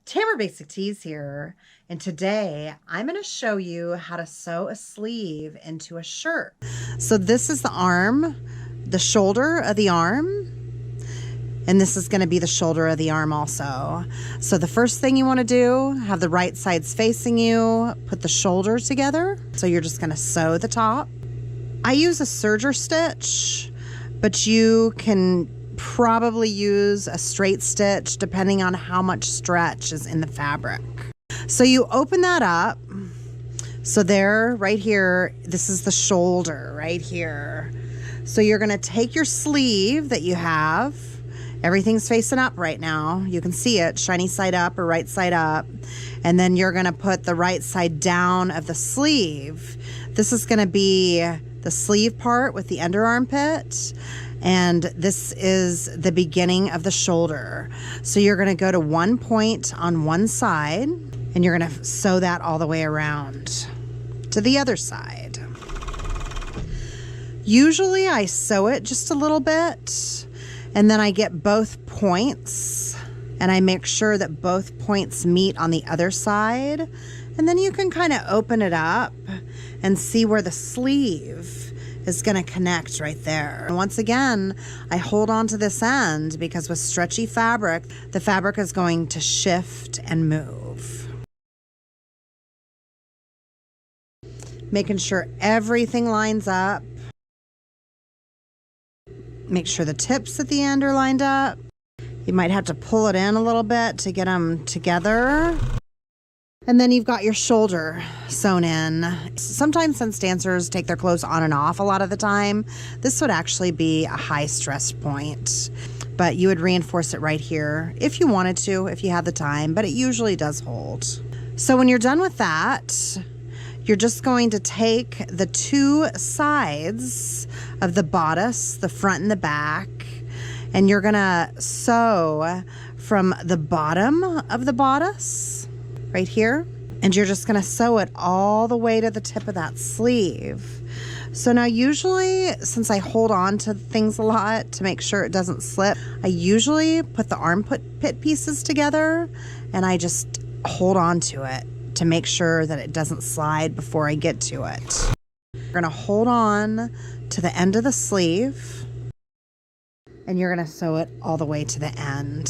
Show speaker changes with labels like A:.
A: Tamara Basic Tees here, and today I'm going to show you how to sew a sleeve into a shirt. So this is the arm, the shoulder of the arm, and this is going to be the shoulder of the arm also. So the first thing you want to do, have the right sides facing you, put the shoulder together. So you're just going to sew the top. I use a serger stitch, but you can probably use a straight stitch depending on how much stretch is in the fabric. So you open that up. So there, right here, this is the shoulder right here. So you're going to take your sleeve that you have. Everything's facing up right now. You can see it, shiny side up or right side up. And then you're going to put the right side down of the sleeve. This is going to be the sleeve part with the under armpit. And this is the beginning of the shoulder. So you're going to go to one point on one side and you're going to sew that all the way around to the other side. Usually I sew it just a little bit and then I get both points and I make sure that both points meet on the other side. And then you can kind of open it up and see where the sleeve is going to connect right there. And once again, I hold on to this end because with stretchy fabric, the fabric is going to shift and move. Making sure everything lines up. Make sure the tips at the end are lined up. You might have to pull it in a little bit to get them together. And then you've got your shoulder sewn in. Sometimes since dancers take their clothes on and off a lot of the time, this would actually be a high stress point. But you would reinforce it right here if you wanted to, if you had the time, but it usually does hold. So when you're done with that, you're just going to take the two sides of the bodice, the front and the back, and you're gonna sew from the bottom of the bodice right here, and you're just going to sew it all the way to the tip of that sleeve. So now usually, since I hold on to things a lot to make sure it doesn't slip, I usually put the armpit pieces together and I just hold on to it to make sure that it doesn't slide before I get to it. You're going to hold on to the end of the sleeve and you're going to sew it all the way to the end.